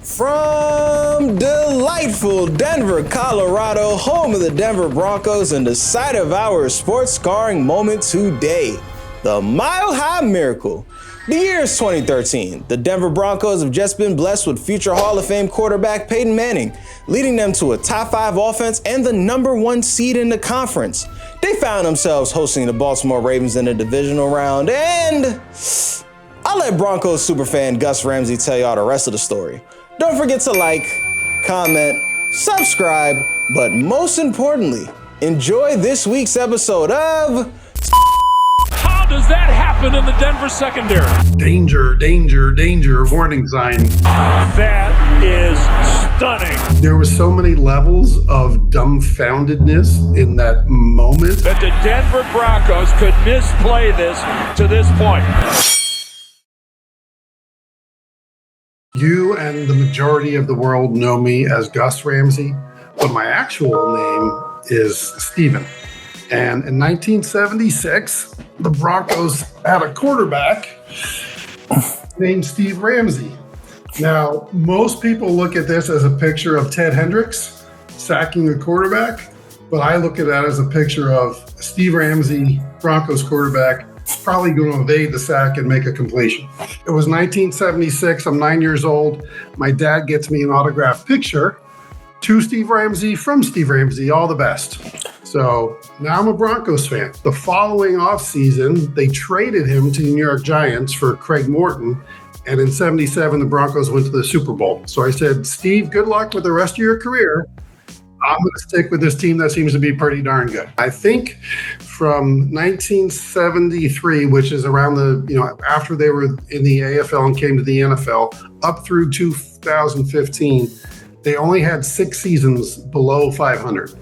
From delightful Denver, Colorado, home of the Denver Broncos and the site of our sports scarring moment today, the Mile High Miracle. The year is 2013. The Denver Broncos have just been blessed with future Hall of Fame quarterback Peyton Manning, leading them to a top 5 offense and the #1 seed in the conference. They found themselves hosting the Baltimore Ravens in the divisional round, and I'll let Broncos superfan Gus Ramsey tell y'all the rest of the story. Don't forget to like, comment, subscribe, but most importantly, enjoy this week's episode of... How does that happen in the Denver secondary? Danger, danger, danger, warning sign. That is stunning. There were so many levels of dumbfoundedness in that moment. That the Denver Broncos could misplay this to this point. You and the majority of the world know me as Gus Ramsey, but my actual name is Steven. And in 1976, the Broncos had a quarterback named Steve Ramsey. Now, most people look at this as a picture of Ted Hendricks sacking the quarterback, but I look at that as a picture of Steve Ramsey, Broncos quarterback, probably going to evade the sack and make a completion. It was 1976. I'm 9 years old. My dad gets me an autographed picture to Steve Ramsey from Steve Ramsey. All the best. So now I'm a Broncos fan. The following offseason, they traded him to the New York Giants for Craig Morton. And in 77, the Broncos went to the Super Bowl. So I said, Steve, good luck with the rest of your career. I'm going to stick with this team that seems to be pretty darn good. I think from 1973, which is around after they were in the AFL and came to the NFL, up through 2015, they only had 6 seasons below 500.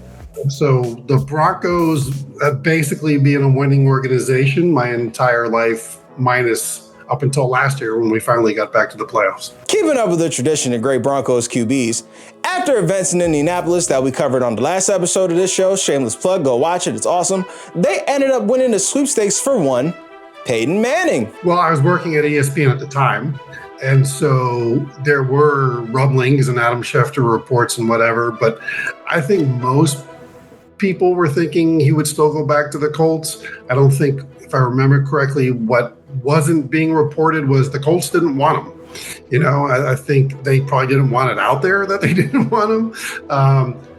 So the Broncos have basically been a winning organization my entire life, minus up until last year when we finally got back to the playoffs. Keeping up with the tradition of great Broncos QBs, after events in Indianapolis that we covered on the last episode of this show, shameless plug, go watch it, it's awesome, they ended up winning the sweepstakes for one Peyton Manning. Well, I was working at ESPN at the time, and so there were rumblings and Adam Schefter reports and whatever, but I think most people were thinking he would still go back to the Colts. I don't think, if I remember correctly, what wasn't being reported was the Colts didn't want him. I think they probably didn't want it out there that they didn't want him.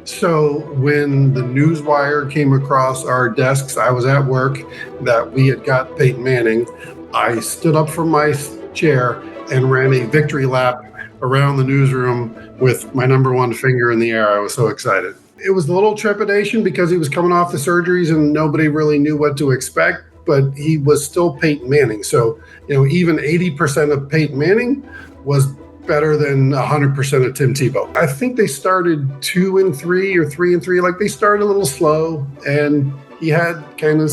So when the newswire came across our desks, I was at work, that we had got Peyton Manning. I stood up from my chair and ran a victory lap around the newsroom with my #1 finger in the air. I was so excited. It was a little trepidation because he was coming off the surgeries and nobody really knew what to expect, but he was still Peyton Manning. So, even 80% of Peyton Manning was better than 100% of Tim Tebow. I think they started 2-3 or 3-3. Like, they started a little slow, and he had kind of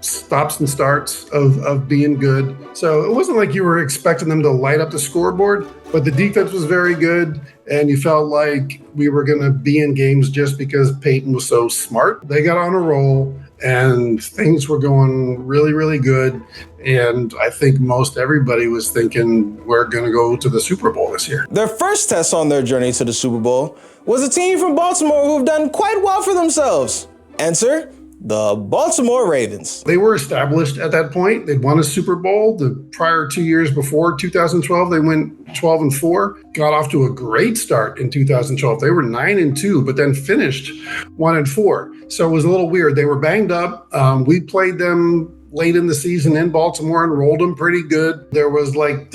stops and starts of being good. So it wasn't like you were expecting them to light up the scoreboard, but the defense was very good, and you felt like we were going to be in games just because Peyton was so smart. They got on a roll, and things were going really, really good. And I think most everybody was thinking we're going to go to the Super Bowl this year. Their first test on their journey to the Super Bowl was a team from Baltimore who have done quite well for themselves. Enter the Baltimore Ravens. They were established at that point. They'd won a Super Bowl the prior 2 years before. 2012, they went 12-4, got off to a great start in 2012. They were 9-2, but then finished 1-4. So it was a little weird. They were banged up. We played them late in the season in Baltimore and rolled them pretty good. There was like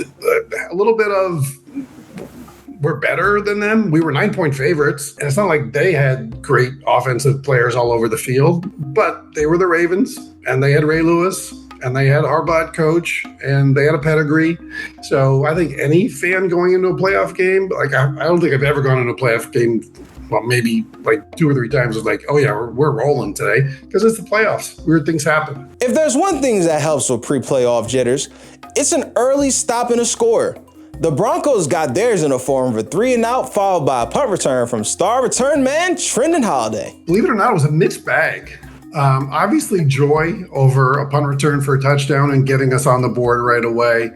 a little bit of, we're better than them. We were 9-point favorites. And it's not like they had great offensive players all over the field, but they were the Ravens, and they had Ray Lewis, and they had Harbaugh coach, and they had a pedigree. So I think any fan going into a playoff game, like I don't think I've ever gone into a playoff game, well, maybe like 2 or 3 times, was like, oh yeah, we're rolling today, because it's the playoffs. Weird things happen. If there's one thing that helps with pre-playoff jitters, it's an early stop and a score. The Broncos got theirs in the form of a 3-and-out, followed by a punt return from star return man Trindon Holliday. Believe it or not, it was a mixed bag. Obviously, joy over a punt return for a touchdown and getting us on the board right away.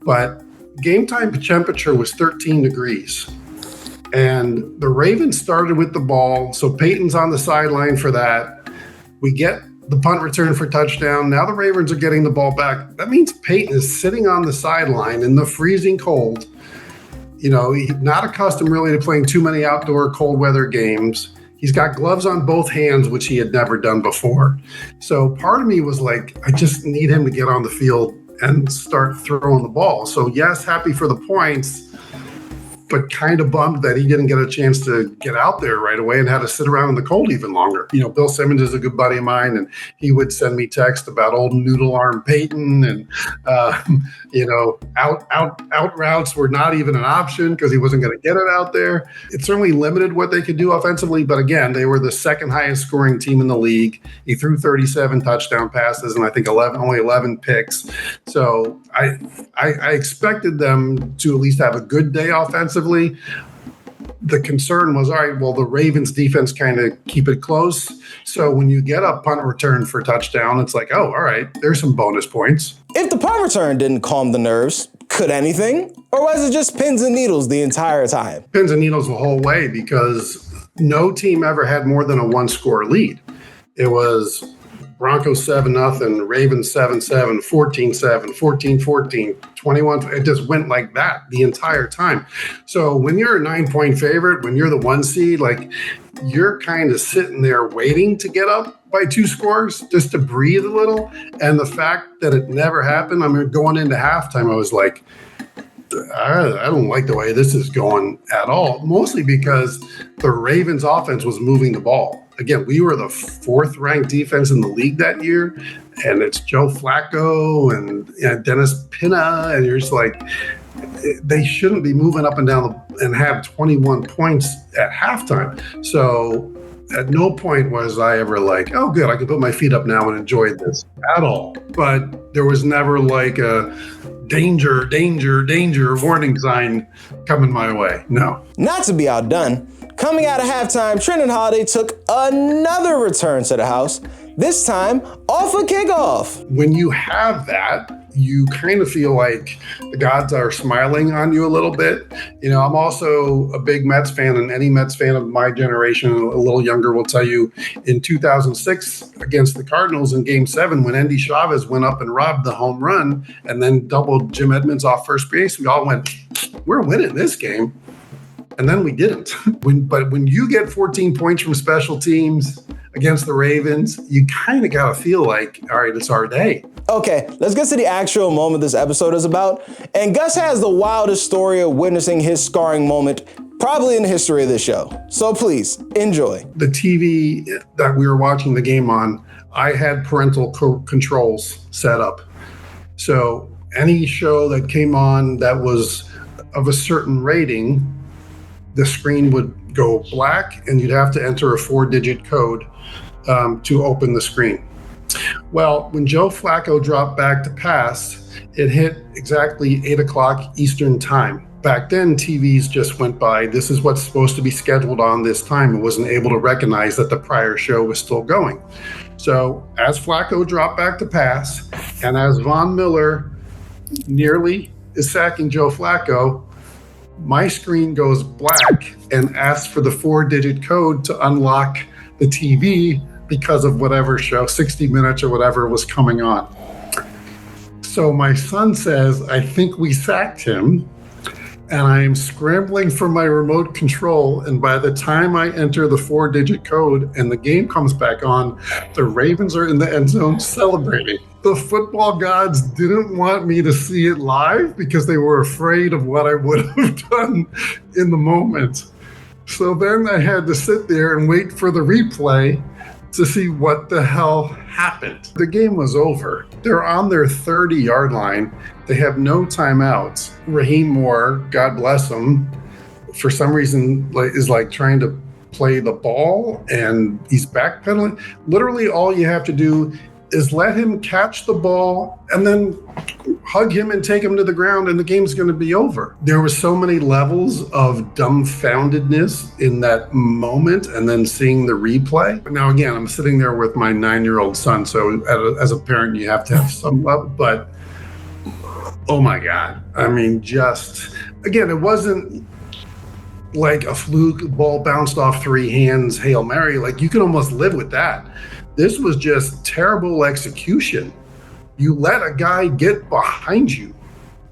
But game time temperature was 13 degrees. And the Ravens started with the ball. So Peyton's on the sideline for that. We get the punt return for touchdown. Now the Ravens are getting the ball back. That means Peyton is sitting on the sideline in the freezing cold. You know, he's not accustomed really to playing too many outdoor cold weather games. He's got gloves on both hands, which he had never done before. So part of me was like, I just need him to get on the field and start throwing the ball. So yes, happy for the points, but kind of bummed that he didn't get a chance to get out there right away and had to sit around in the cold even longer. You know, Bill Simmons is a good buddy of mine, and he would send me texts about old noodle arm Peyton, and you know, out routes were not even an option because he wasn't going to get it out there. It certainly limited what they could do offensively, but again, they were the second highest scoring team in the league. He threw 37 touchdown passes and I think only 11 picks. So I expected them to at least have a good day offensively. The concern was, all right, well, the Ravens defense kind of keep it close. So when you get a punt return for touchdown, it's like, oh, all right, there's some bonus points. If the punt return didn't calm the nerves, could anything? Or was it just pins and needles the entire time? Pins and needles the whole way, because no team ever had more than a one-score lead. It was Broncos 7-0, Ravens 7-7, 14-7, 14-14, 21. It just went like that the entire time. So when you're a 9-point favorite, when you're the 1 seed, like, you're kind of sitting there waiting to get up by 2 scores just to breathe a little. And the fact that it never happened, I mean, going into halftime, I was like, I don't like the way this is going at all, mostly because the Ravens offense was moving the ball. Again, we were the 4th ranked defense in the league that year, and it's Joe Flacco and Dennis Pinna, and you're just like, they shouldn't be moving up and down and have 21 points at halftime. So at no point was I ever like, oh, good, I can put my feet up now and enjoy this at all. But there was never like a danger, danger, danger warning sign coming my way. No. Not to be outdone, coming out of halftime, Trindon Holliday took another return to the house, this time off a kickoff. When you have that, you kind of feel like the gods are smiling on you a little bit. You know, I'm also a big Mets fan, and any Mets fan of my generation, a little younger, will tell you in 2006 against the Cardinals in Game 7, when Endy Chavez went up and robbed the home run and then doubled Jim Edmonds off first base, we all went, we're winning this game. And then we didn't. But when you get 14 points from special teams against the Ravens, you kind of got to feel like, all right, it's our day. Okay, let's get to the actual moment this episode is about. And Gus has the wildest story of witnessing his scarring moment probably in the history of this show. So please, enjoy. The TV that we were watching the game on, I had parental controls set up. So any show that came on that was of a certain rating, the screen would go black and you'd have to enter a 4-digit code to open the screen. Well, when Joe Flacco dropped back to pass, it hit exactly 8 o'clock Eastern time. Back then, TVs just went by, this is what's supposed to be scheduled on this time. It wasn't able to recognize that the prior show was still going. So as Flacco dropped back to pass, and as Von Miller nearly is sacking Joe Flacco, my screen goes black and asks for the 4-digit code to unlock the TV because of whatever show, 60 Minutes or whatever, was coming on. So my son says, I think we sacked him, and I am scrambling for my remote control, and by the time I enter the 4-digit code and the game comes back on, the Ravens are in the end zone celebrating. The football gods didn't want me to see it live because they were afraid of what I would have done in the moment. So then I had to sit there and wait for the replay to see what the hell happened. The game was over. They're on their 30-yard line. They have no timeouts. Raheem Moore, God bless him, for some reason is trying to play the ball and he's backpedaling. Literally all you have to do is let him catch the ball and then hug him and take him to the ground and the game's going to be over. There were so many levels of dumbfoundedness in that moment and then seeing the replay. Now, again, I'm sitting there with my 9-year-old son, so as a parent, you have to have some love, but Oh my God. I mean, just, again, it wasn't like a fluke ball bounced off three hands, Hail Mary. Like, you can almost live with that. This was just terrible execution. You let a guy get behind you.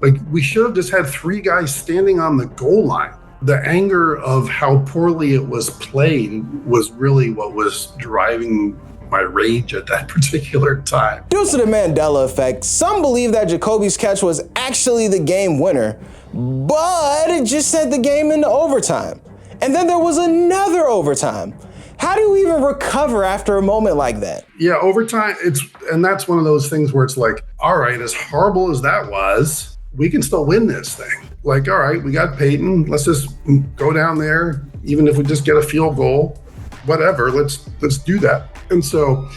Like, we should have just had three guys standing on the goal line. The anger of how poorly it was played was really what was driving my rage at that particular time. Due to the Mandela effect, some believe that Jacoby's catch was actually the game winner, but it just sent the game into overtime. And then there was another overtime. How do you even recover after a moment like that? Yeah, overtime, and that's one of those things where it's like, all right, as horrible as that was, we can still win this thing. Like, all right, we got Peyton. Let's just go down there, even if we just get a field goal, whatever. Let's do that. And so,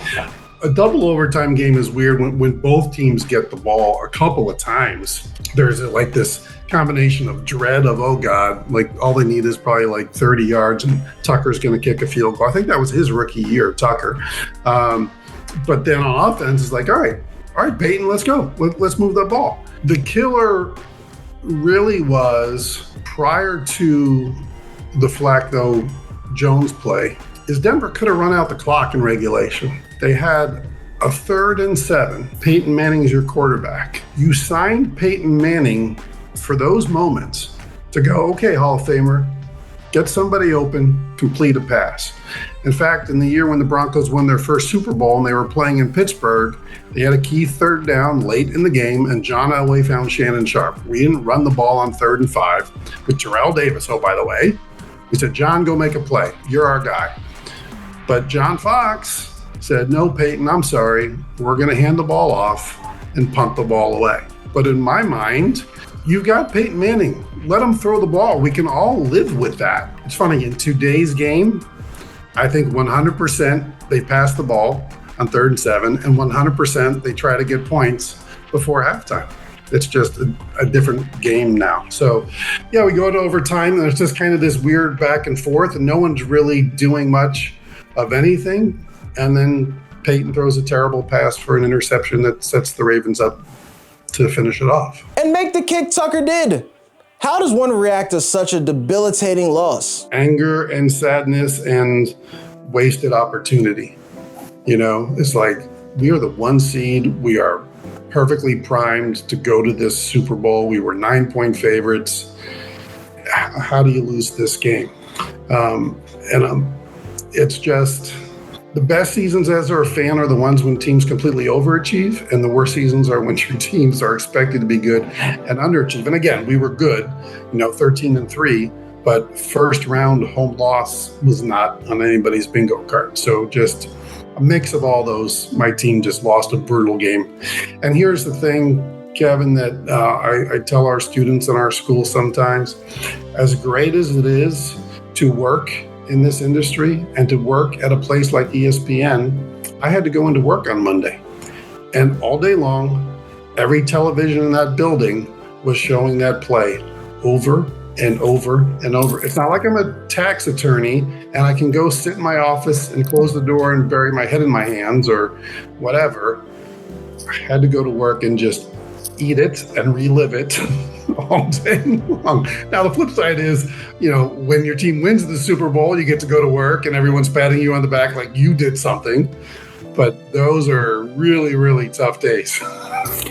a double overtime game is weird when both teams get the ball a couple of times. There's like this combination of dread of, oh God, like all they need is probably like 30 yards and Tucker's going to kick a field goal. I think that was his rookie year, Tucker. But then on offense, it's like, all right, Peyton, let's go. Let's move the ball. The killer really was, prior to the Flacco Jones play, is Denver could have run out the clock in regulation. They had a 3rd and 7. Peyton Manning is your quarterback. You signed Peyton Manning for those moments to go, okay, Hall of Famer, get somebody open, complete a pass. In fact, in the year when the Broncos won their first Super Bowl and they were playing in Pittsburgh, they had a key 3rd down late in the game, and John Elway found Shannon Sharp. We didn't run the ball on 3rd and 5 with Terrell Davis. Oh, by the way, we said, John, go make a play. You're our guy. But John Fox said, no, Peyton, I'm sorry. We're going to hand the ball off and punt the ball away. But in my mind, you got Peyton Manning. Let him throw the ball. We can all live with that. It's funny, in today's game, I think 100% they pass the ball on 3rd and 7, and 100% they try to get points before halftime. It's just a different game now. So, yeah, we go to overtime, and there's just kind of this weird back and forth, and no one's really doing much of anything. And then Peyton throws a terrible pass for an interception that sets the Ravens up to finish it off. And make the kick Tucker did. How does one react to such a debilitating loss? Anger and sadness and wasted opportunity. You know, it's like, we are the 1 seed. We are perfectly primed to go to this Super Bowl. We were 9-point favorites. How do you lose this game? It's just, the best seasons as a fan are the ones when teams completely overachieve, and the worst seasons are when your teams are expected to be good and underachieve. And again, we were good, 13-3, but first round home loss was not on anybody's bingo card. So just a mix of all those. My team just lost a brutal game. And here's the thing, Kevin, that I tell our students in our school sometimes, as great as it is to work in this industry and to work at a place like ESPN, I had to go into work on Monday. And all day long, every television in that building was showing that play over and over and over. It's not like I'm a tax attorney and I can go sit in my office and close the door and bury my head in my hands or whatever. I had to go to work and just eat it and relive it all day long. Now, the flip side is, when your team wins the Super Bowl, you get to go to work and everyone's patting you on the back like you did something. But those are really, really tough days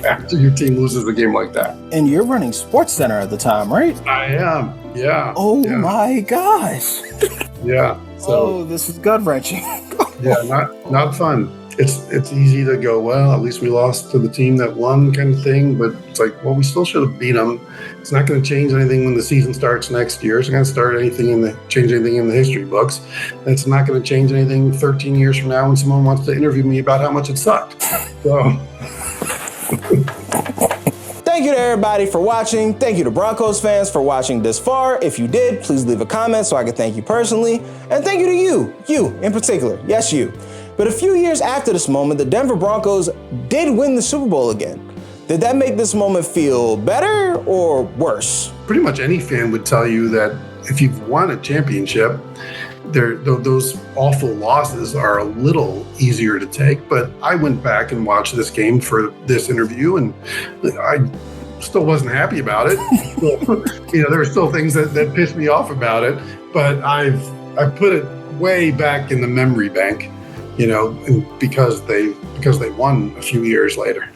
after your team loses a game like that. And you're running SportsCenter at the time, right? I am, yeah. Oh my gosh. Yeah. So, this is gut-wrenching. Yeah, not fun. It's easy to go, well, at least we lost to the team that won kind of thing. But it's like, well, we still should have beat them. It's not going to change anything when the season starts next year. It's not going to change anything in the history books. And it's not going to change anything 13 years from now when someone wants to interview me about how much it sucked. So. Thank you to everybody for watching. Thank you to Broncos fans for watching this far. If you did, please leave a comment so I can thank you personally. And thank you to you in particular. Yes, you. But a few years after this moment, the Denver Broncos did win the Super Bowl again. Did that make this moment feel better or worse? Pretty much any fan would tell you that if you've won a championship, those awful losses are a little easier to take. But I went back and watched this game for this interview, and still wasn't happy about it. There were still things that pissed me off about it, but I've put it way back in the memory bank, because they won a few years later.